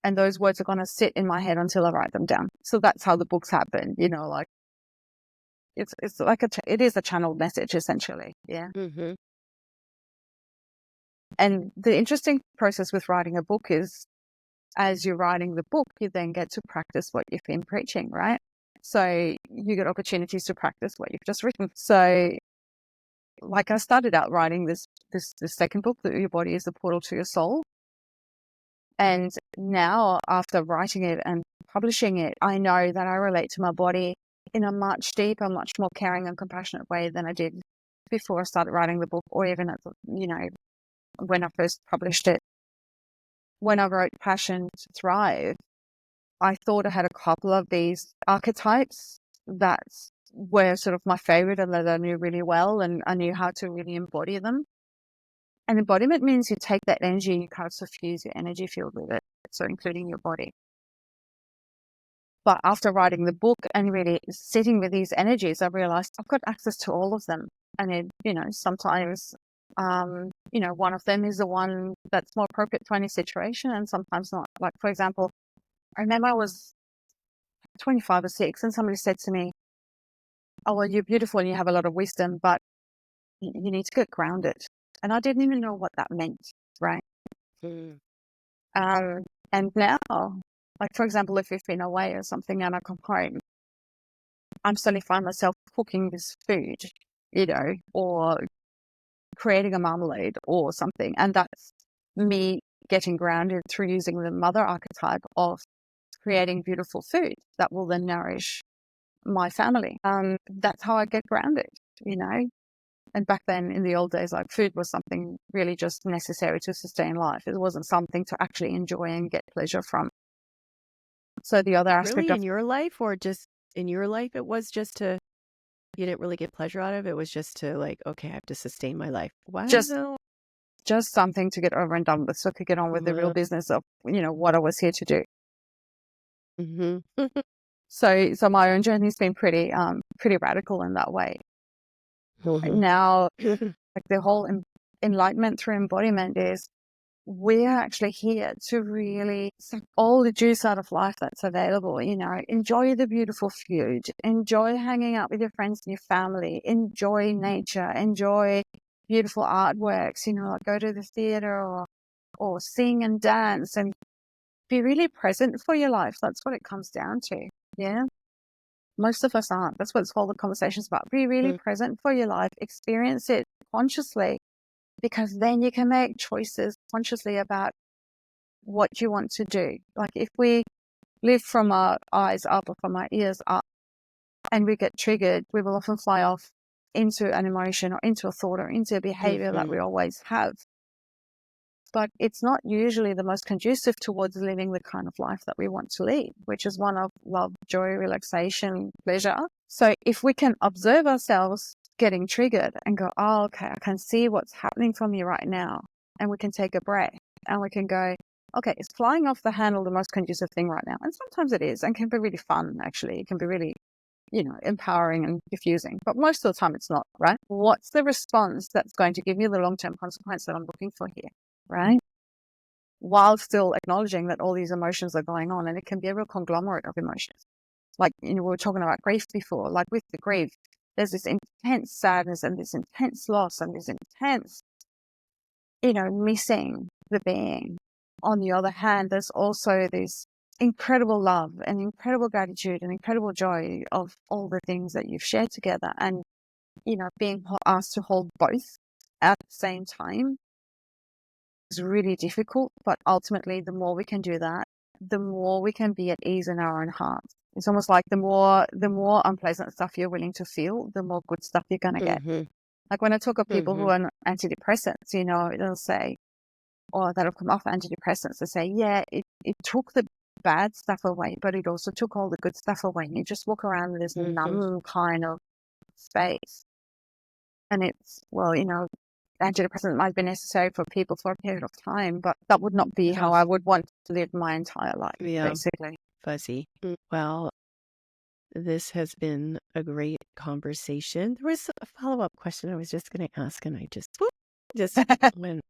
And those words are going to sit in my head until I write them down. So that's how the books happen, you know, like it's like it is a channeled message essentially. Yeah. Mhm. And the interesting process with writing a book is as you're writing the book, you then get to practice what you've been preaching, right? So you get opportunities to practice what you've just written. So like I started out writing this second book, that Your Body is the Portal to Your Soul. And now after writing it and publishing it, I know that I relate to my body in a much deeper, much more caring and compassionate way than I did before I started writing the book, or even at the, you know, when I first published it. When I wrote Passion to Thrive, I thought I had a couple of these archetypes that were sort of my favorite and that I knew really well, and I knew how to really embody them. And embodiment means you take that energy and you kind of suffuse your energy field with it, so including your body. But after writing the book and really sitting with these energies, I realized I've got access to all of them. And it, you know, sometimes, you know, one of them is the one that's more appropriate for any situation and sometimes not. Like, for example, I remember I was 25 or 6 and somebody said to me, oh, well, you're beautiful and you have a lot of wisdom, but you need to get grounded. And I didn't even know what that meant, right? Mhm. Um, and now, like, for example, if we've been away or something and I come home, I'm suddenly find myself cooking this food, you know, or creating a marmalade or something. And that's me getting grounded through using the mother archetype of creating beautiful food that will then nourish my family. That's how I get grounded, you know. And back then in the old days, like food was something really just necessary to sustain life. It wasn't something to actually enjoy and get pleasure from. So the other aspect Really, of in your life, or just in your life, it was just to you didn't really get pleasure out of it. It was just to like, okay, I have to sustain my life. just Wow. just something to get over and done with so I could get on with the real Wow. business of, you know, what I was here to do. Mhm. So my own journey's been pretty radical in that way. Mhm. Now, like the whole enlightenment through embodiment is we're actually here to really suck all the juice out of life that's available. You know, enjoy the beautiful food, enjoy hanging out with your friends and your family, enjoy nature, enjoy beautiful artworks, you know, like go to the theater or sing and dance and be really present for your life. That's what it comes down to. Yeah. Most of us aren't. That's what it's all the conversation's about. Be really Mm. present for your life, experience it consciously, because then you can make choices consciously about what you want to do. Like if we live from our eyes up or from our ears up and we get triggered, we will often fly off into an emotion or into a thought or into a behavior that we Mhm. always have. But it's not usually the most conducive towards living the kind of life that we want to lead, which is one of love, joy, relaxation, pleasure. So if we can observe ourselves getting triggered and go, oh, okay, I can see what's happening for me right now. And we can take a breath and we can go, okay, is flying off the handle the most conducive thing right now? And sometimes it is and can be really fun, actually. It can be really, you know, empowering and diffusing. But most of the time it's not, right? What's the response that's going to give you the long-term consequence that I'm looking for here, right? while still acknowledging that all these emotions are going on. And it can be a real conglomerate of emotions. Like, we were talking about grief before, like with the grief, there's this intense sadness and this intense loss and this intense, missing the being. On the other hand, there's also this incredible love and incredible gratitude and incredible joy of all the things that you've shared together. And, being asked to hold both at the same time is really difficult. But ultimately, the more we can do that, the more we can be at ease in our own hearts. It's almost like the more unpleasant stuff you're willing to feel, the more good stuff you're going to get. Mm-hmm. Like when I talk of people who Mm-hmm. are on antidepressants, they'll say, or that have come off antidepressants, they say, yeah, it took the bad stuff away, but it also took all the good stuff away. And you just walk around with this Mm-hmm. numb kind of space. And it's, antidepressant might be necessary for people for a period of time, but that would not be how Yeah. I would want to live my entire life, Yeah. basically. Fuzzy. Well, this has been a great conversation. There was a follow-up question I was just going to ask, and I just went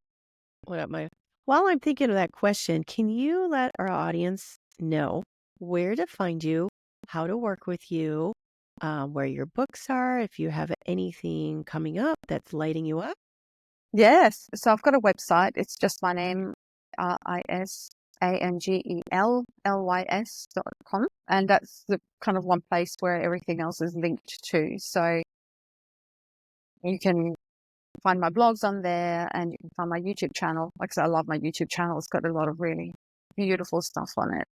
up my. While I'm thinking of that question, can you let our audience know where to find you, how to work with you, where your books are, if you have anything coming up that's lighting you up? Yes. So I've got a website. It's just my name, IrisAngellys.com. And that's the kind of one place where everything else is linked to. So you can find my blogs on there and you can find my YouTube channel. Like I said, I love my YouTube channel. It's got a lot of really beautiful stuff on it.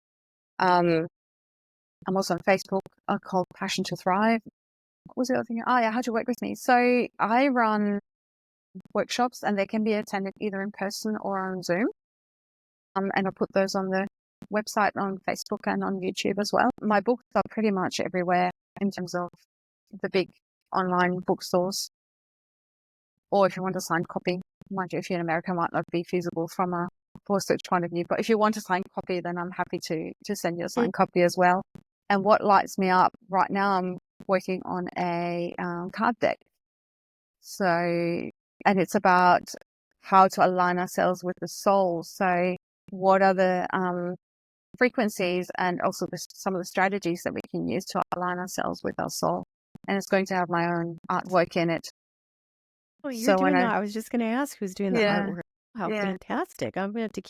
I'm also on Facebook, called Passion to Thrive. What was the other thing? Oh yeah, how to work with me. So I run workshops and they can be attended either in person or on Zoom. And I put those on the website, on Facebook and on YouTube as well. My books are pretty much everywhere in terms of the big online bookstores. Or if you want a signed copy, mind you, if you're in America, it might not be feasible from a postage point of view. But if you want a signed copy, then I'm happy to send you a signed copy as well. And what lights me up right now, I'm working on a card deck. So, and it's about how to align ourselves with the soul. So what are the frequencies and also some of the strategies that we can use to align ourselves with our soul. And it's going to have my own artwork in it. Oh, you're So when doing that. I was just going to ask who's doing the yeah, artwork. How yeah, fantastic. I'm going to have to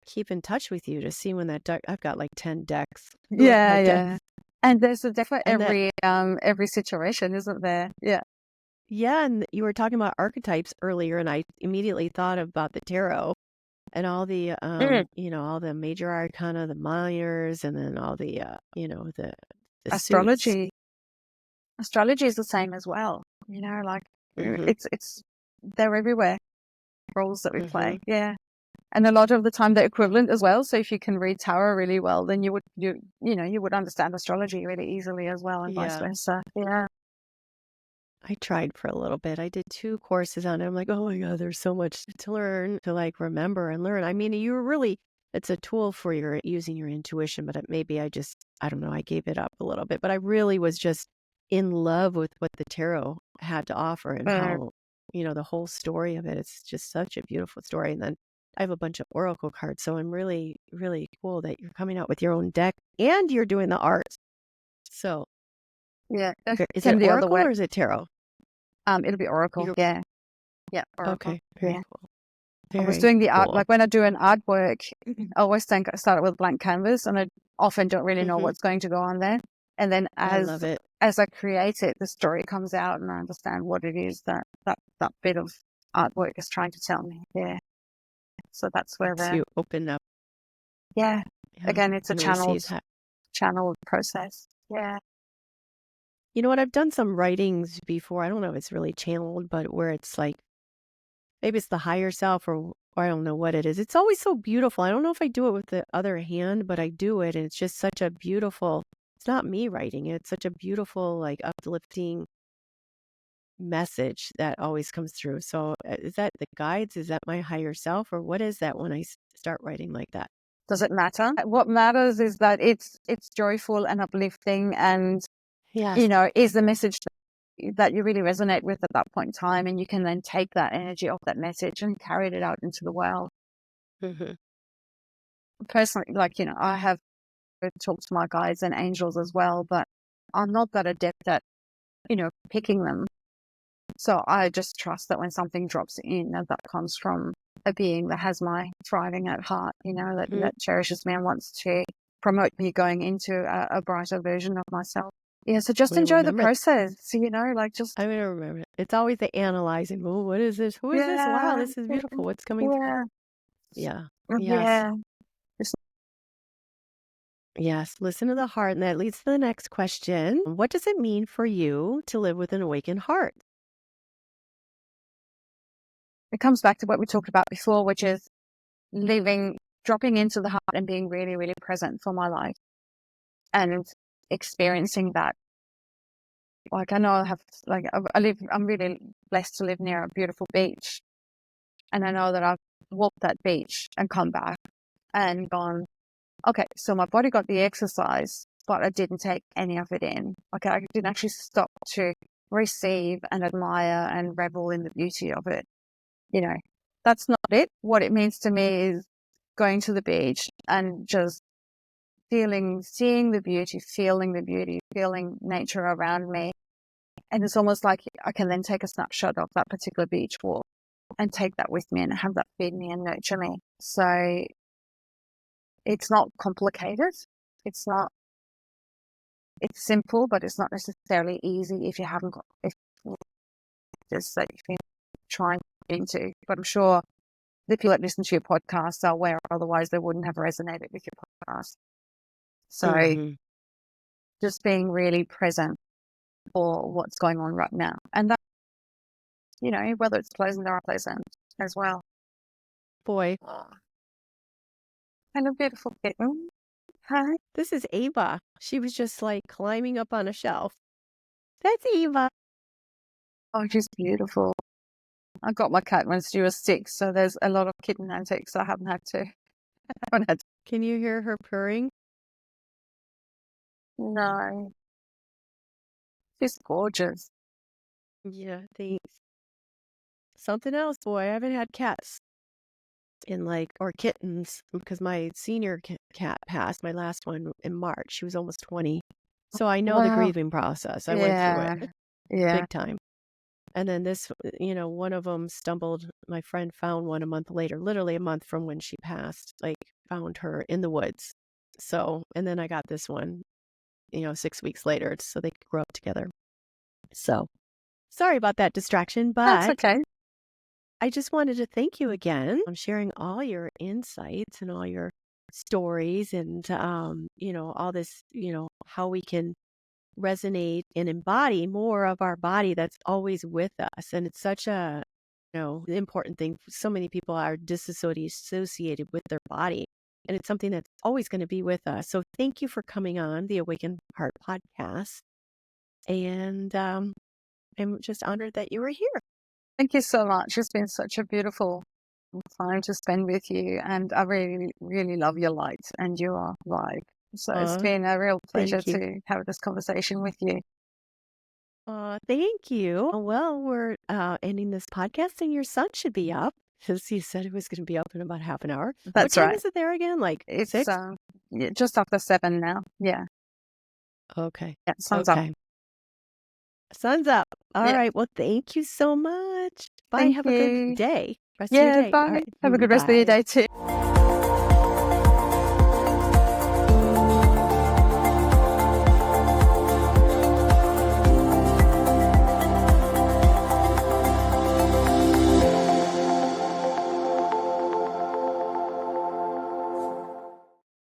keep in touch with you to see when that deck. I've got like 10 decks. yeah, That deck. yeah. And there's a definitely And that, every situation, isn't there? Yeah. yeah, and you were talking about archetypes earlier, and I immediately thought about the tarot and all the, Mm. all the major arcana, the minors, and then all the, the suits. Astrology. Astrology is the same as well. Like Mm-hmm. it's they're everywhere. Roles that we Mm-hmm. play. Yeah. And a lot of the time they're equivalent as well. So if you can read tarot really well, then you would understand astrology really easily as well, and vice Yeah. versa. Yeah. I tried for a little bit. I did 2 courses on it. I'm like, "Oh my god, there's so much to learn, to, like, remember and learn." I mean, it's a tool for your using your intuition, but maybe I don't know, I gave it up a little bit. But I really was just in love with what the tarot had to offer and Mm. how, the whole story of it. It's just such a beautiful story. And then I have a bunch of oracle cards, so I'm really, really cool that you're coming out with your own deck and you're doing the art. So, Yeah. It is it can the other oracle way. or is it tarot? It'll be Oracle. You're Yeah. Yeah. Oracle. okay, very Yeah. cool. I was Very doing the art, cool. like when I do an artwork, I always think I start with blank canvas and I often don't really know Mhm. what's going to go on there. And then I love it. as I create it, the story comes out and I understand what it is that bit of artwork is trying to tell me. Yeah. So that's where Lets you open up, yeah. yeah, Again, it's a and receive that. channeled process. Yeah. You know what? I've done some writings before. I don't know if it's really channeled, but where it's like maybe it's the higher self or I don't know what it is. It's always so beautiful. I don't know if I do it with the other hand, but I do it, and it's just such a beautiful. It's not me writing it. It's such a beautiful, like uplifting message that always comes through. So, is that the guides? Is that my higher self, or what is that when I start writing like that? Does it matter? What matters is that it's joyful and uplifting and, Yes. is the message that you really resonate with at that point in time. And you can then take that energy of that message and carry it out into the world. Mhm. personally, like, I have talked to my guides and angels as well, but I'm not that adept at, picking them. So I just trust that when something drops in, that comes from a being that has my thriving at heart, Mhm. that cherishes me and wants to promote me going into a brighter version of myself. Yeah, so just We enjoy the remember. process, like just, I'm gonna remember it. It's always the analyzing. Oh, what is this? Who is this? Wow, yeah, this is beautiful. What's coming through? yeah, Yeah. Yes. yeah. Just Yes. Listen to the heart. And that leads to the next question. What does it mean for you to live with an awakened heart? it comes back to what we talked about before, which is dropping into the heart and being really, really present for my life and experiencing that. Like I know I'm really blessed to live near a beautiful beach. And I know that I've walked that beach and come back and gone, okay, so my body got the exercise, but I didn't take any of it in. Okay, I didn't actually stop to receive and admire and revel in the beauty of it. That's not it. What it means to me is going to the beach and just seeing the beauty, feeling the beauty, feeling nature around me. And it's almost like I can then take a snapshot of that particular beach walk and take that with me and have that feed me and nurture me. So it's not complicated. It's not, it's simple, but it's not necessarily easy if you haven't got, if it's that you've been trying into. But I'm sure the people that listen to your podcast are aware, otherwise they wouldn't have resonated with your podcast. So Hmm. just being really present for what's going on right now. And that, whether it's pleasant or unpleasant as well. Boy, And a beautiful kitten. Hi. this is Ava. She was just like climbing up on a shelf. That's Ava. Oh, she's beautiful. I got my cat when she was 6, so there's a lot of kitten antics I haven't had to. I haven't had to. Can you hear her purring? No, she's gorgeous. Yeah, thanks. Something else, boy. I haven't had cats or kittens because my senior cat passed, my last one in March. She was almost 20. So I know the Wow. grieving process. I went through Yeah. it Yeah. big time. And then one of them stumbled. My friend found one a month later, literally a month from when she passed, found her in the woods. So, and then I got this one, 6 weeks later, so they grew up together. So, sorry about that distraction, That's but okay. I just wanted to thank you again on sharing all your insights and all your stories and, all this, how we can resonate and embody more of our body that's always with us. And it's such a, important thing. So many people are disassociated with their body. And it's something that's always going to be with us. So thank you for coming on the Awakened Heart podcast. And I'm just honored that you were here. Thank you so much. It's been such a beautiful time to spend with you. And I really, really love your light and your vibe. So it's been a real pleasure Thank you. to have this conversation with you. Thank you. Well, we're ending this podcast, and your son should be up. As you said, it was going to be up in about half an hour. What That's time right. is it there again? Like It's 6? just after 7 now. Yeah. Okay. Yeah. Sun's up. Okay. Sun's up. All Yeah. right. Well, thank you so much. Bye. Thank Have a good you. day. Rest of your Yeah. day. All Bye. right. Have a good rest of your Bye. day too.